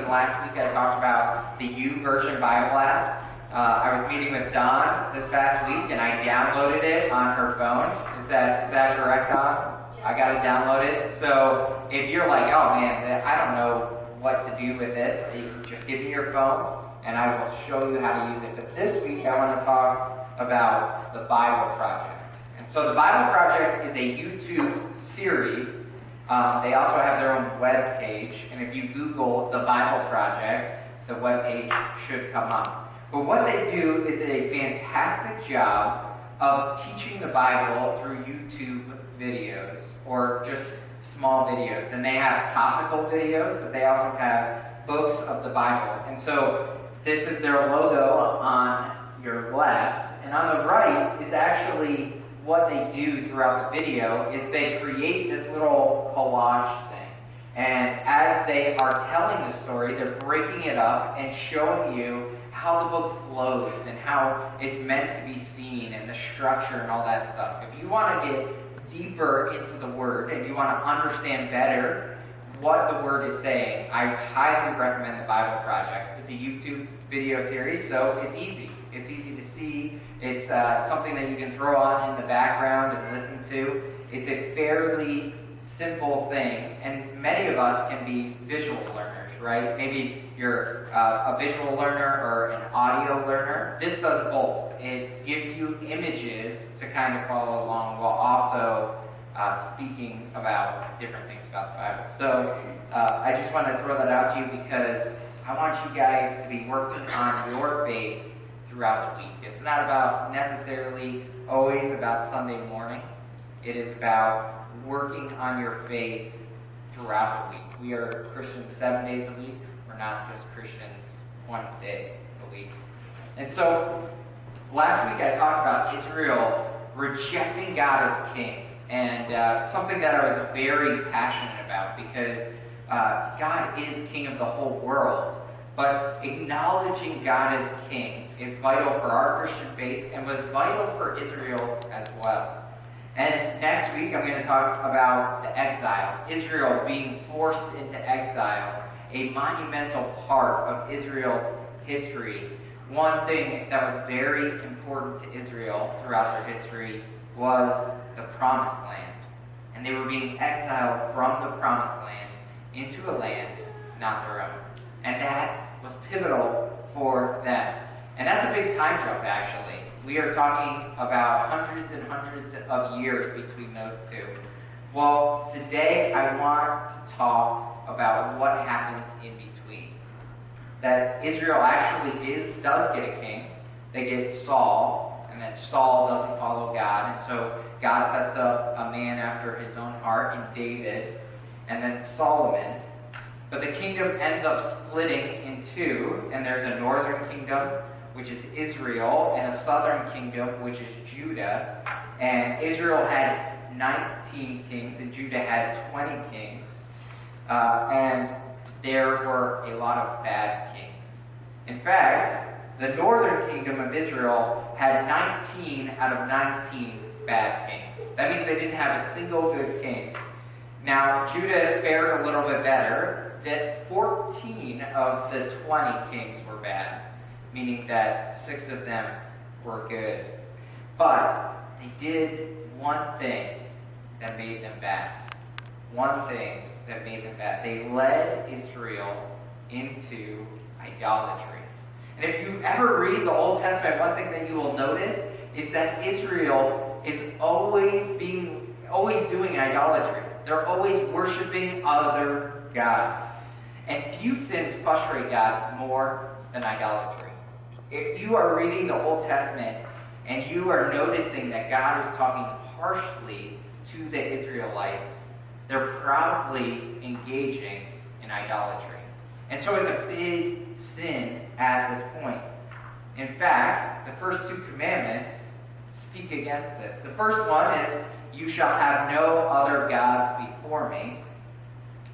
when last week I talked about the YouVersion Bible app. I was meeting with Dawn this past week, and I downloaded it on her phone. Is that correct, Dawn? I got to download it. So if you're like, oh man, I don't know what to do with this, just give me your phone, and I will show you how to use it. But this week I want to talk about the Bible Project. And so the Bible Project is a YouTube series. They also have their own web page, and if you Google the Bible Project, the web page should come up. But what they do is a fantastic job of teaching the Bible through YouTube videos or just small videos. And they have topical videos, but they also have books of the Bible. And so this is their logo on your left, and on the right is actually what they do throughout the video is they create this little collage thing. And as they are telling the story, they're breaking it up and showing you how the book flows and how it's meant to be seen and the structure and all that stuff. If you want to get deeper into the Word and you want to understand better what the Word is saying, I highly recommend the Bible Project. It's a YouTube video series, so it's easy. It's easy to see. It's something that you can throw on in the background and listen to. It's a fairly simple thing, and many of us can be visual learners, right? Maybe you're a visual learner or an audio learner. This does both. It gives you images to kind of follow along while also speaking about different things about the Bible. So I just want to throw that out to you because I want you guys to be working on your faith throughout the week. It's not about necessarily always about Sunday morning. It is about working on your faith throughout the week. We are Christians 7 days a week. We're not just Christians one day a week. And so last week I talked about Israel rejecting God as king, and something that I was very passionate about because God is king of the whole world. But acknowledging God as king is vital for our Christian faith and was vital for Israel as well. And next week I'm going to talk about the exile, Israel being forced into exile, a monumental part of Israel's history. One thing that was very important to Israel throughout their history was the Promised Land. And they were being exiled from the Promised Land into a land not their own. And that was pivotal for them. And that's a big time jump, actually. We are talking about hundreds and hundreds of years between those two. Well, today I want to talk about what happens in between. That Israel actually does get a king. They get Saul, and then Saul doesn't follow God. And so God sets up a man after his own heart in David, and then Solomon. But the kingdom ends up splitting in two, and there's a northern kingdom, which is Israel, and a southern kingdom, which is Judah. And Israel had 19 kings, and Judah had 20 kings. And there were a lot of bad kings. In fact, the northern kingdom of Israel had 19 out of 19 bad kings. That means they didn't have a single good king. Now, Judah fared a little bit better, that 14 of the 20 kings were bad, meaning that 6 of them were good. But they did one thing that made them bad. One thing that made them bad. They led Israel into idolatry. And if you ever read the Old Testament, one thing that you will notice is that Israel is always doing idolatry. They're always worshiping other gods. And few sins frustrate God more than idolatry. If you are reading the Old Testament and you are noticing that God is talking harshly to the Israelites, they're probably engaging in idolatry. And so it's a big sin at this point. In fact, the first 2 commandments speak against this. The first one is, "You shall have no other gods before me."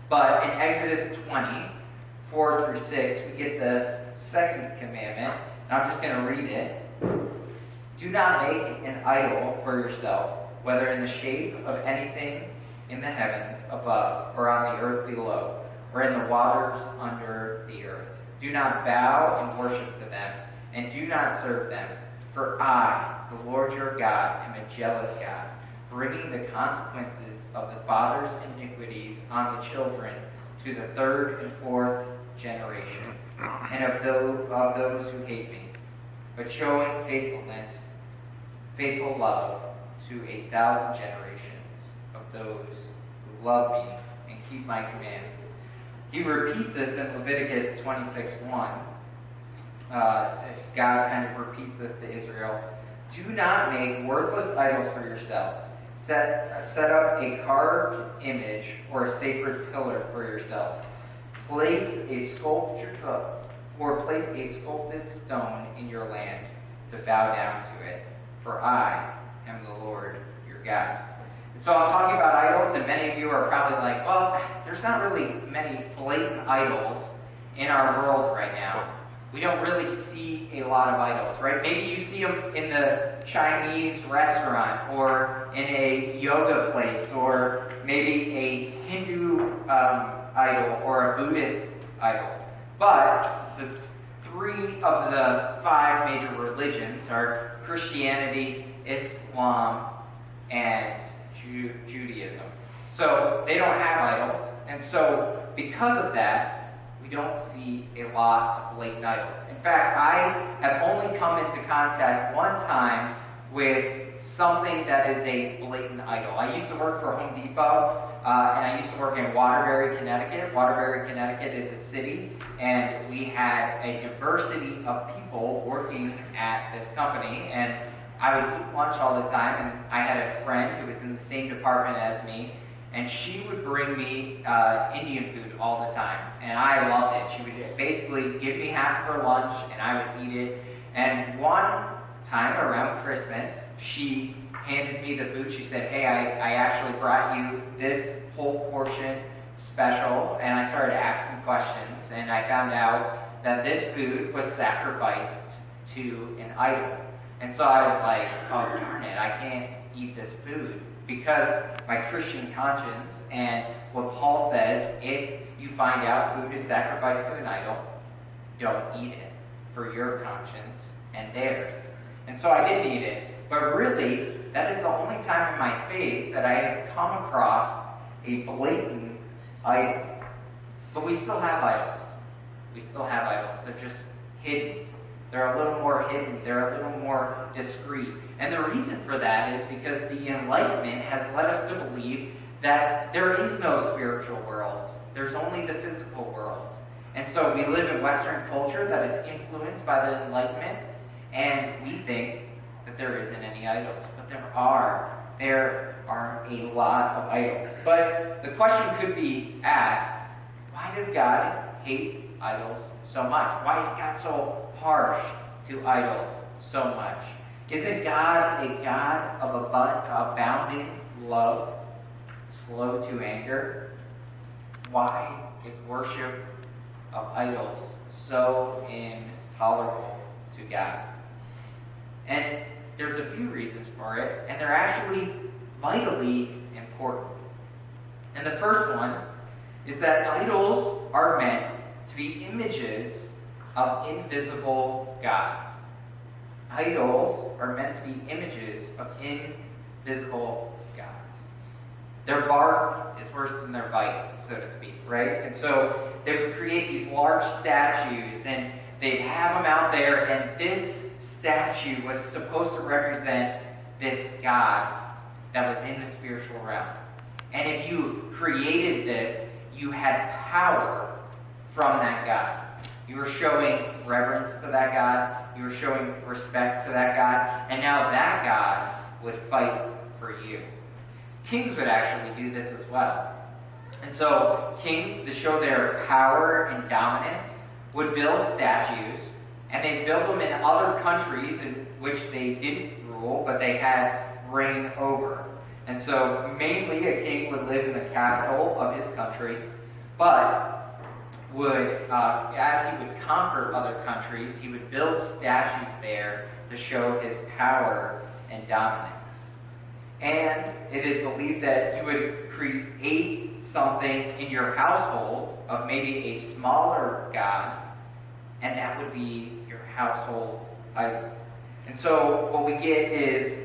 But in Exodus 20, 4 through 6, we get the second commandment, and I'm just going to read it. "Do not make an idol for yourself, whether in the shape of anything in the heavens above, or on the earth below, or in the waters under the earth. Do not bow and worship to them, and do not serve them. For I, the Lord your God, am a jealous God, bringing the consequences of the father's iniquities on the children to the third and fourth generation, and of those who hate me, but showing faithful love to 1,000 generations of those who love me and keep my commands. He repeats this in Leviticus 26:1. God kind of repeats this to Israel. Do not make worthless idols for yourself. Set up a carved image or a sacred pillar for yourself. Place a sculpted stone in your land to bow down to it. For I am the Lord your God. So I'm talking about idols, and many of you are probably like, well, there's not really many blatant idols in our world right now. We don't really see a lot of idols, right? Maybe you see them in the Chinese restaurant or in a yoga place or maybe a Hindu idol or a Buddhist idol. But the 3 of the 5 major religions are Christianity, Islam, and Judaism. So they don't have idols. And so because of that, we don't see a lot of blatant idols. In fact, I have only come into contact one time with something that is a blatant idol. I used to work for Home Depot, and I used to work in Waterbury, Connecticut. Waterbury, Connecticut is a city, and we had a diversity of people working at this company, and I would eat lunch all the time, and I had a friend who was in the same department as me, and she would bring me Indian food all the time, and I loved it. She would basically give me half of her lunch, and I would eat it. And one time around Christmas, she handed me the food. She said, hey, I actually brought you this whole portion special, and I started asking questions, and I found out that this food was sacrificed to an idol. And so I was like, oh, darn it, I can't eat this food. Because my Christian conscience and what Paul says, if you find out food is sacrificed to an idol, don't eat it for your conscience and theirs. And so I didn't eat it. But really, that is the only time in my faith that I have come across a blatant idol. But we still have idols. We still have idols. They're just hidden. They're a little more hidden. They're a little more discreet. And the reason for that is because the Enlightenment has led us to believe that there is no spiritual world. There's only the physical world. And so we live in Western culture that is influenced by the Enlightenment, and we think that there isn't any idols. But there are. There are a lot of idols. But the question could be asked, why does God hate idols so much? Why is God so harsh to idols so much? Isn't God a God of abounding love, slow to anger? Why is worship of idols so intolerable to God? And there's a few reasons for it, and they're actually vitally important. And the first one is that idols are meant to be images of invisible gods. Idols are meant to be images of invisible gods. Their bark is worse than their bite, so to speak, right? And so they would create these large statues, and they'd have them out there, and this statue was supposed to represent this God that was in the spiritual realm. And if you created this, you had power from that God. You were showing reverence to that God. You were showing respect to that God. And now that God would fight for you. Kings would actually do this as well. And so kings, to show their power and dominance, would build statues. And they'd build them in other countries in which they didn't rule, but they had reign over. And so mainly a king would live in the capital of his country, but as he would conquer other countries, he would build statues there to show his power and dominance. And it is believed that you would create something in your household of maybe a smaller god and that would be your household idol. And so what we get is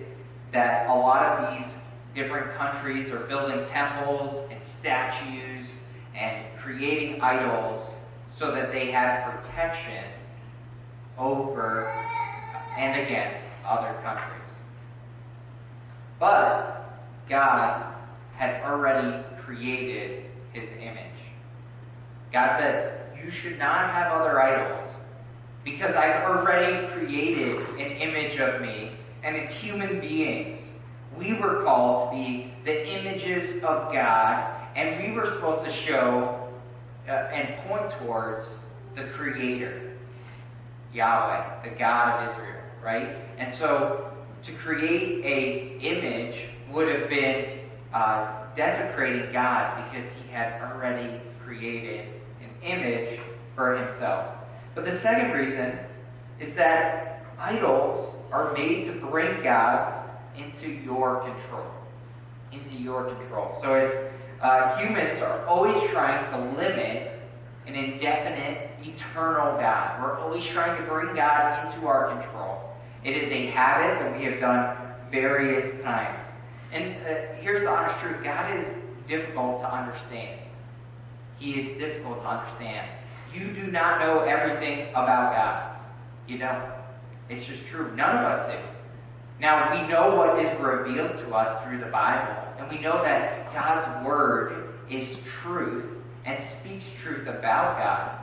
that a lot of these different countries are building temples and statues and creating idols so that they have protection over and against other countries. But God had already created his image. God said, you should not have other idols because I've already created an image of me, and it's human beings. We were called to be the images of God, and we were supposed to show and point towards the Creator, Yahweh, the God of Israel, right? And so to create an image would have been desecrating God because he had already created an image for himself. But the second reason is that idols are made to bring gods into your control. Into your control. So it's humans are always trying to limit an indefinite, eternal God. We're always trying to bring God into our control. It is a habit that we have done various times. And here's the honest truth. God is difficult to understand. He is difficult to understand. You do not know everything about God. You don't. It's just true. None of us do. Now, we know what is revealed to us through the Bible, and we know that God's Word is truth and speaks truth about God,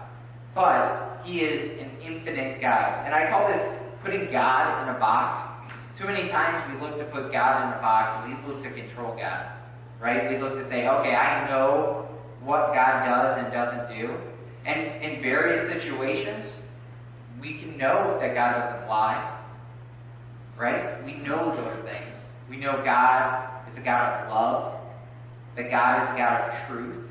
but he is an infinite God. And I call this putting God in a box. Too many times we look to put God in a box, and we look to control God, right? We look to say, okay, I know what God does and doesn't do. And in various situations, we can know that God doesn't lie, right? We know those things. We know God is a God of love, that God is a God of truth,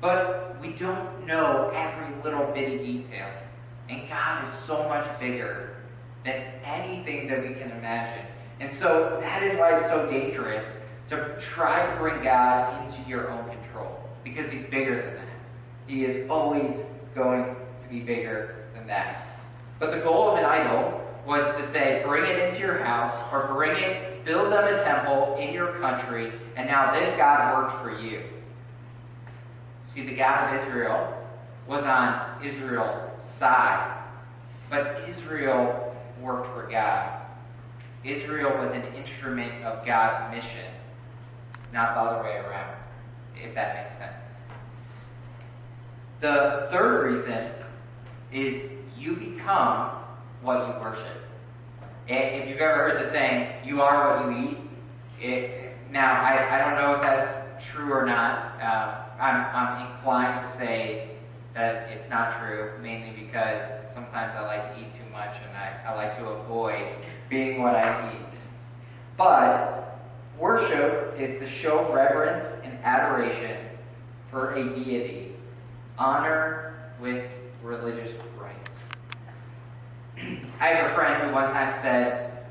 but we don't know every little bitty detail. And God is so much bigger than anything that we can imagine. And so that is why it's so dangerous to try to bring God into your own control, because he's bigger than that. He is always going to be bigger than that. But the goal of an idol was to say, bring it into your house, or build them a temple in your country, and now this God worked for you. See, the God of Israel was on Israel's side, but Israel worked for God. Israel was an instrument of God's mission, not the other way around, if that makes sense. The third reason is you become what you worship. If you've ever heard the saying, you are what you eat, now I don't know if that's true or not. I'm inclined to say that it's not true, mainly because sometimes I like to eat too much and I like to avoid being what I eat. But worship is to show reverence and adoration for a deity, honor with religious rites. I have a friend who one time said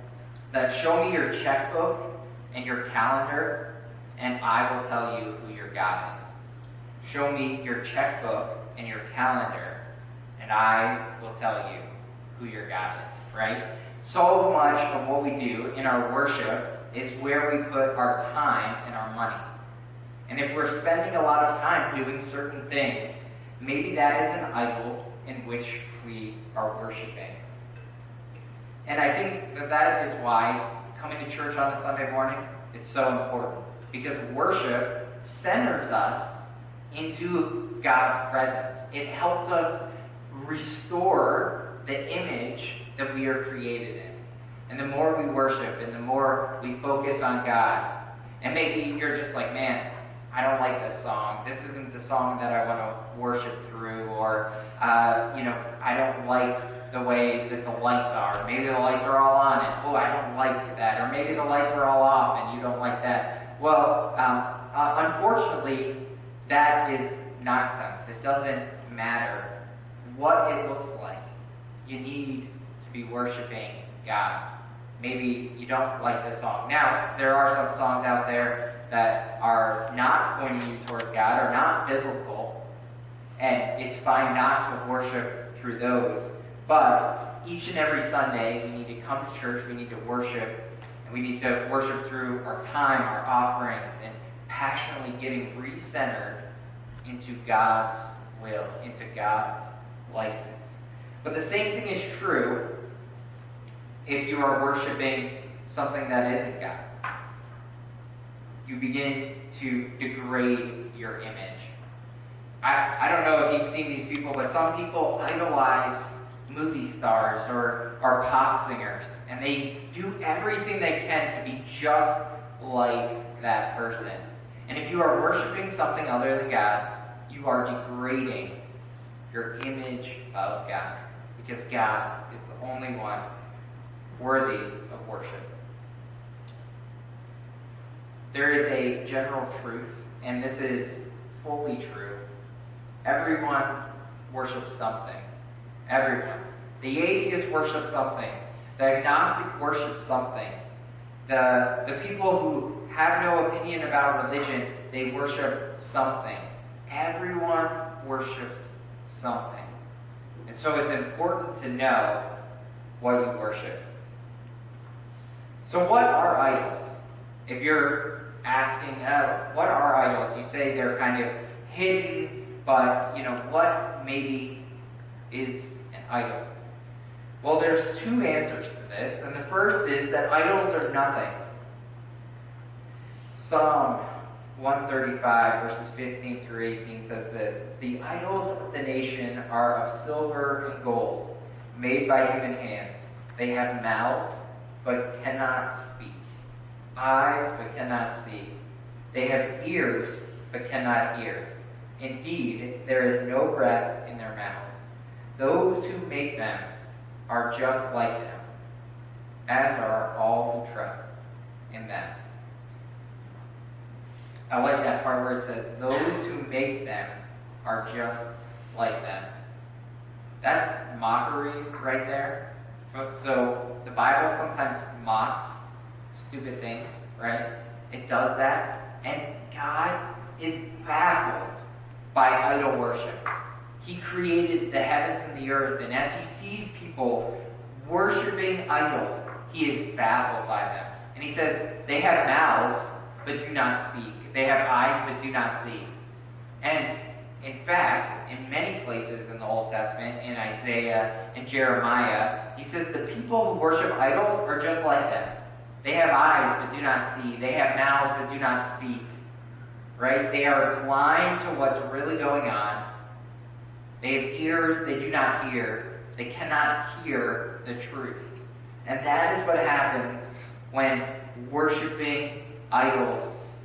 that show me your checkbook and your calendar and I will tell you who your God is. Show me your checkbook and your calendar, and I will tell you who your God is, right? So much of what we do in our worship is where we put our time and our money. And if we're spending a lot of time doing certain things, maybe that is an idol in which we are worshiping. And I think that is why coming to church on a Sunday morning is so important, because worship centers us into God's presence. It helps us restore the image that we are created in. And the more we worship and the more we focus on God, and maybe you're just like, man, I don't like this song. This isn't the song that I want to worship through, or, I don't like the way that the lights are. Maybe the lights are all on and, oh, I don't like that. Or maybe the lights are all off and you don't like that. Well, unfortunately, that is nonsense. It doesn't matter what it looks like. You need to be worshiping God. Maybe you don't like this song. Now, there are some songs out there that are not pointing you towards God, or not biblical, And it's fine not to worship through those, but each and every Sunday we need to come to church, we need to worship, and we need to worship through our time, our offerings, and passionately getting re-centered into God's will, into God's likeness. But the same thing is true if you are worshiping something that isn't God. You begin to degrade your image. I don't know if you've seen these people, but some people idolize movie stars or pop singers, and they do everything they can to be just like that person. And if you are worshiping something other than God, you are degrading your image of God, because God is the only one worthy of worship. There is a general truth, and this is fully true. Everyone worships something. Everyone. The atheist worships something. The agnostic worships something. The people who have no opinion about religion, they worship something. Everyone worships something. And so it's important to know what you worship. So what are idols? If you're asking, what are idols? You say they're kind of hidden, but what maybe is an idol? Well, there's two answers to this, and the first is that idols are nothing. Psalm 135, verses 15 through 18 says this: "The idols of the nation are of silver and gold, made by human hands. They have mouths, but cannot speak, eyes, but cannot see. They have ears, but cannot hear. Indeed, there is no breath in their mouths. Those who make them are just like them, as are all who trust in them." I like that part where it says, those who make them are just like them. That's mockery right there. So the Bible sometimes mocks stupid things, right? It does that. And God is baffled by idol worship. He created the heavens and the earth, and as he sees people worshiping idols, he is baffled by them. And he says, they have mouths, but do not speak. They have eyes, but do not see. And in fact, in many places in the Old Testament, in Isaiah and Jeremiah, he says the people who worship idols are just like them. They have eyes, but do not see. They have mouths, but do not speak. Right? They are blind to what's really going on. They have ears, they do not hear. They cannot hear the truth. And that is what happens when worshiping idols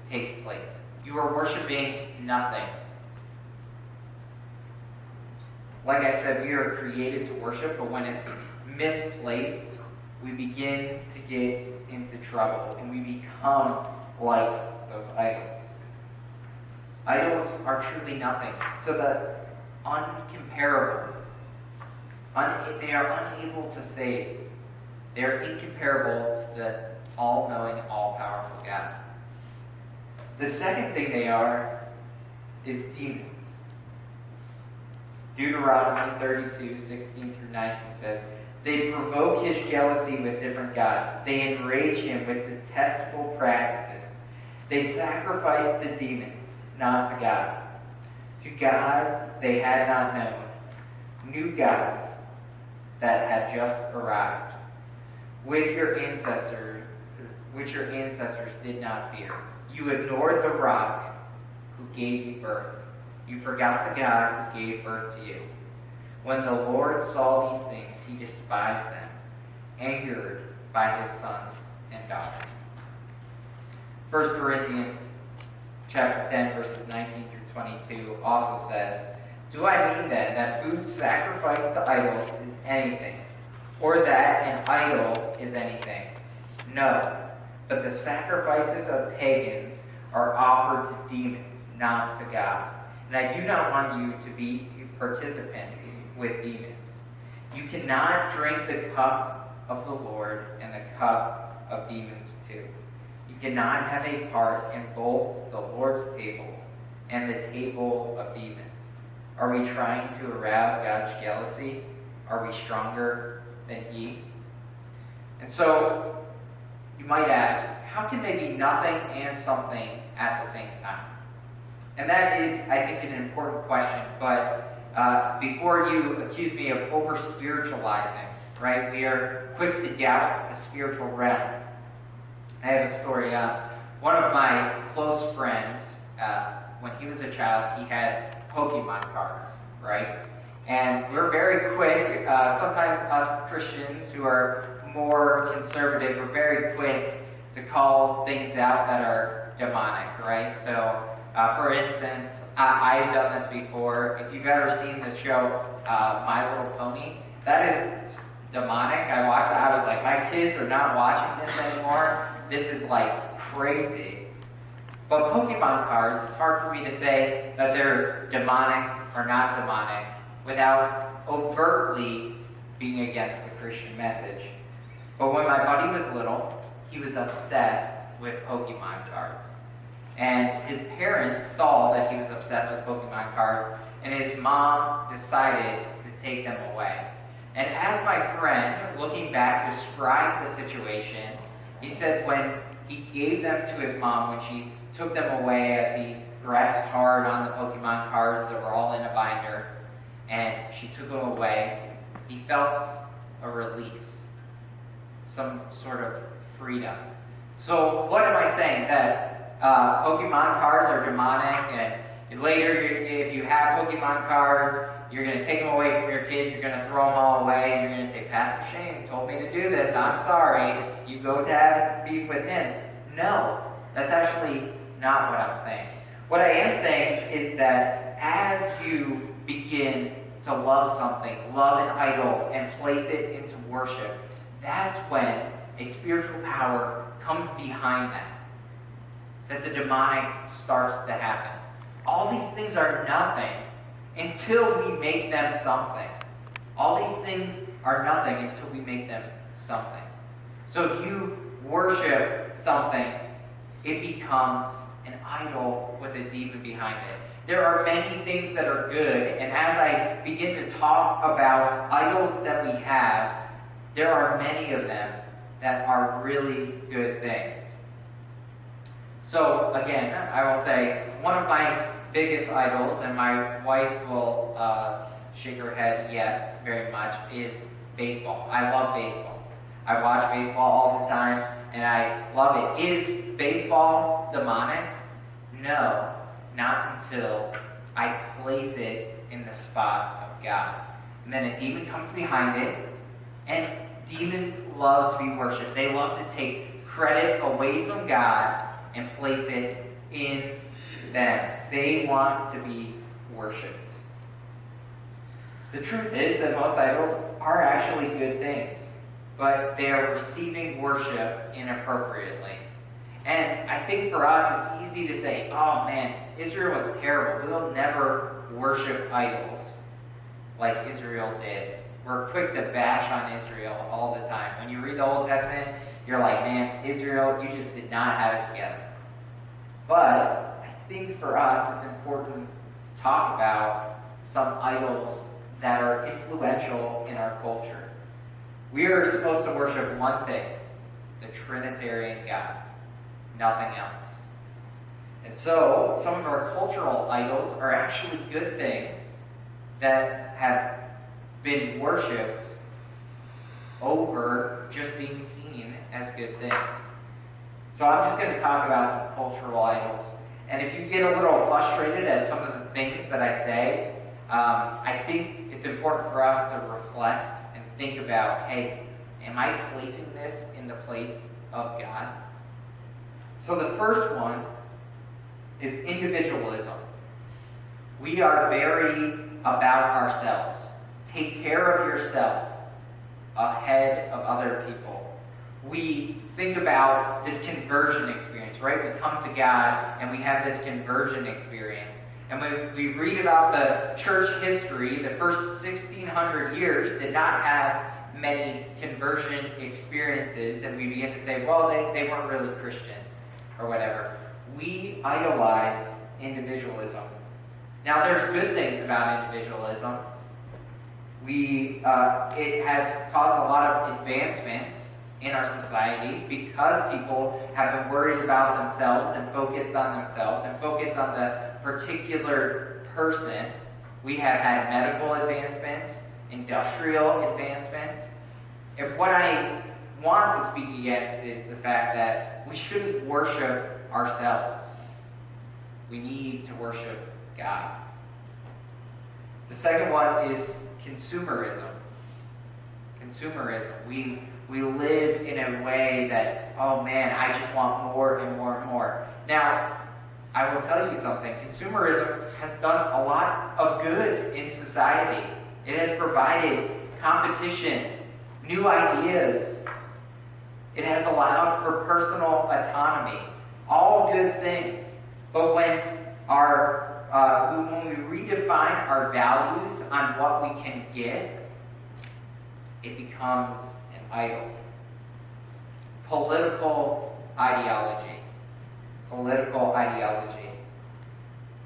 takes place. You are worshiping nothing. Like I said, we are created to worship, but when it's misplaced, we begin to get into trouble, and we become like those idols. Idols are truly nothing. So the uncomparable, they are unable to save. They are incomparable to the all-knowing, all-powerful God. The second thing they are is demons. Deuteronomy 32, 16 through 19 says, "They provoke his jealousy with different gods. They enrage him with detestable practices. They sacrifice to demons, not to God. To gods they had not known, new gods that had just arrived, which your ancestors did not fear. You ignored the rock who gave you birth. You forgot the God who gave birth to you. When the Lord saw these things, he despised them, angered by his sons and daughters." 1 Corinthians chapter 10, verses 19 through 22 also says, "Do I mean then that food sacrificed to idols is anything, or that an idol is anything? No, but the sacrifices of pagans are offered to demons, not to God. And I do not want you to be participants with demons. You cannot drink the cup of the Lord and the cup of demons too. You cannot have a part in both the Lord's table and the table of demons. Are we trying to arouse God's jealousy? Are we stronger than He? And so, you might ask, how can they be nothing and something at the same time? And that is, I think, an important question. But before you accuse me of over-spiritualizing, right, we are quick to doubt the spiritual realm. I have a story. One of my close friends, when he was a child, he had Pokemon cards, right? And we're very quick, sometimes us Christians who are more conservative, we're very quick to call things out that are demonic, right? So, for instance, I've done this before. If you've ever seen the show My Little Pony, that is demonic. I watched it. I was like, my kids are not watching this anymore. This is like crazy. But Pokemon cards, it's hard for me to say that they're demonic or not demonic without overtly being against the Christian message. But when my buddy was little, he was obsessed with Pokemon cards. And his parents saw that he was obsessed with Pokemon cards, and his mom decided to take them away. And as my friend, looking back, described the situation, he said when he gave them to his mom, when she took them away as he pressed hard on the Pokemon cards that were all in a binder, and she took them away, he felt a release, some sort of freedom. So what am I saying? That Pokemon cards are demonic, and later if you have Pokemon cards, you're going to take them away from your kids, you're going to throw them all away, and you're going to say, Pastor Shane told me to do this, I'm sorry, you go to have beef with him. No, that's actually not what I'm saying. What I am saying is that as you begin to love something, love an idol, and place it into worship, that's when a spiritual power comes behind that the demonic starts to happen. All these things are nothing until we make them something. All these things are nothing until we make them something. So if you worship something, it becomes an idol with a demon behind it. There are many things that are good, and as I begin to talk about idols that we have, there are many of them that are really good things. So again, I will say one of my biggest idols, and my wife will shake her head yes very much, is baseball. I love baseball. I watch baseball all the time, and I love it. Is baseball demonic? No, not until I place it in the spot of God. And then a demon comes behind it, and demons love to be worshipped. They love to take credit away from God and place it in them. They want to be worshipped. The truth is that most idols are actually good things, but they are receiving worship inappropriately. And I think for us, it's easy to say, oh man, Israel was terrible. We'll never worship idols like Israel did. We're quick to bash on Israel all the time. When you read the Old Testament, you're like, man, Israel, you just did not have it together. But I think for us, it's important to talk about some idols that are influential in our culture. We are supposed to worship one thing, the Trinitarian God, nothing else. And so, some of our cultural idols are actually good things that have been worshipped over just being seen as good things. So I'm just going to talk about some cultural idols. And if you get a little frustrated at some of the things that I say, I think it's important for us to reflect and think about, hey, am I placing this in the place of God? So the first one is individualism. We are very about ourselves. Take care of yourself ahead of other people. We think about this conversion experience, right? We come to God and we have this conversion experience. And when we read about the church history, the first 1,600 years did not have many conversion experiences, and we begin to say, well, they weren't really Christian or whatever. We idolize individualism. Now, there's good things about individualism. It has caused a lot of advancements in our society because people have been worried about themselves and focused on themselves and focused on the particular person. We have had medical advancements, industrial advancements. And what I want to speak against is the fact that we shouldn't worship ourselves. We need to worship God. The second one is consumerism. Consumerism. We live in a way that, oh man, I just want more and more and more. Now, I will tell you something. Consumerism has done a lot of good in society. It has provided competition, new ideas. It has allowed for personal autonomy. All good things. But when we redefine our values on what we can get, it becomes an idol. Political ideology. Political ideology.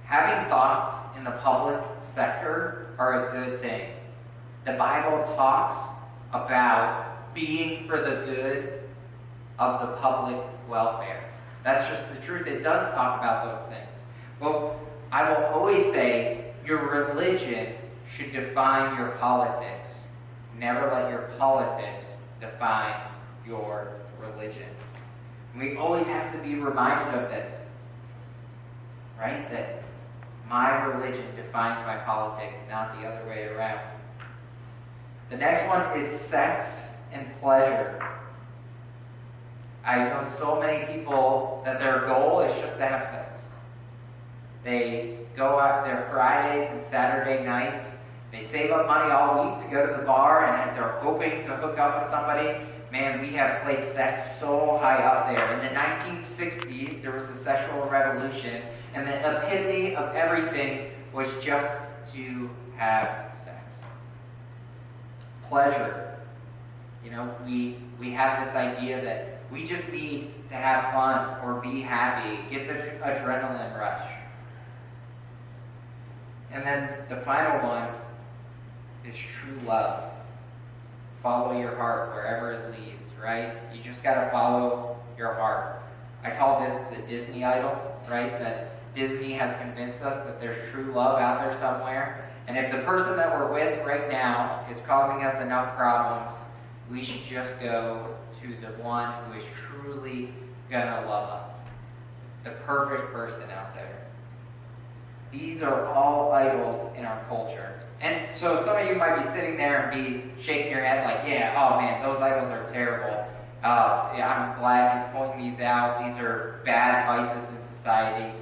Having thoughts in the public sector are a good thing. The Bible talks about being for the good of the public welfare. That's just the truth. It does talk about those things. Well, I will always say your religion should define your politics. Never let your politics define your religion. We always have to be reminded of this, right? That my religion defines my politics, not the other way around. The next one is sex and pleasure. I know so many people that their goal is just to have sex. They go out there Fridays and Saturday nights. They save up money all week to go to the bar, and they're hoping to hook up with somebody. Man, we have placed sex so high up there. In the 1960s, there was a sexual revolution, and the epitome of everything was just to have sex. Pleasure. You know, we have this idea that we just need to have fun or be happy, get the adrenaline rush. And then the final one is true love. Follow your heart wherever it leads, right? You just got to follow your heart. I call this the Disney idol, right? That Disney has convinced us that there's true love out there somewhere. And if the person that we're with right now is causing us enough problems, we should just go to the one who is truly going to love us. The perfect person out there. These are all idols in our culture. And so some of you might be sitting there and be shaking your head like, yeah, oh man, those idols are terrible. Yeah, I'm glad he's pointing these out. These are bad vices in society.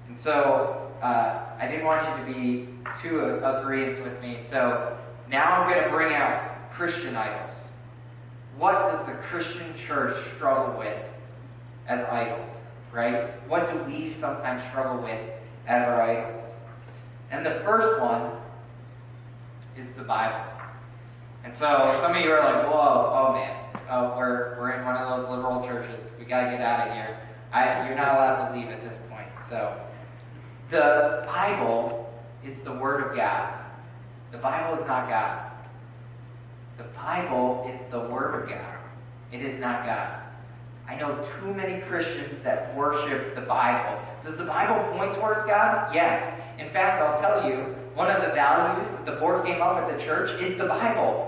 And so I didn't want you to be too agreeant with me. So now I'm going to bring out Christian idols. What does the Christian church struggle with as idols, right? What do we sometimes struggle with as our idols? And the first one is the Bible. And so some of you are like, whoa, oh man, we're in one of those liberal churches. We got to get out of here. You're not allowed to leave at this point. So the Bible is the Word of God. The Bible is not God. The Bible is the Word of God. It is not God. I know too many Christians that worship the Bible. Does the Bible point towards God? Yes. In fact, I'll tell you, one of the values that the board came up with the church is the Bible.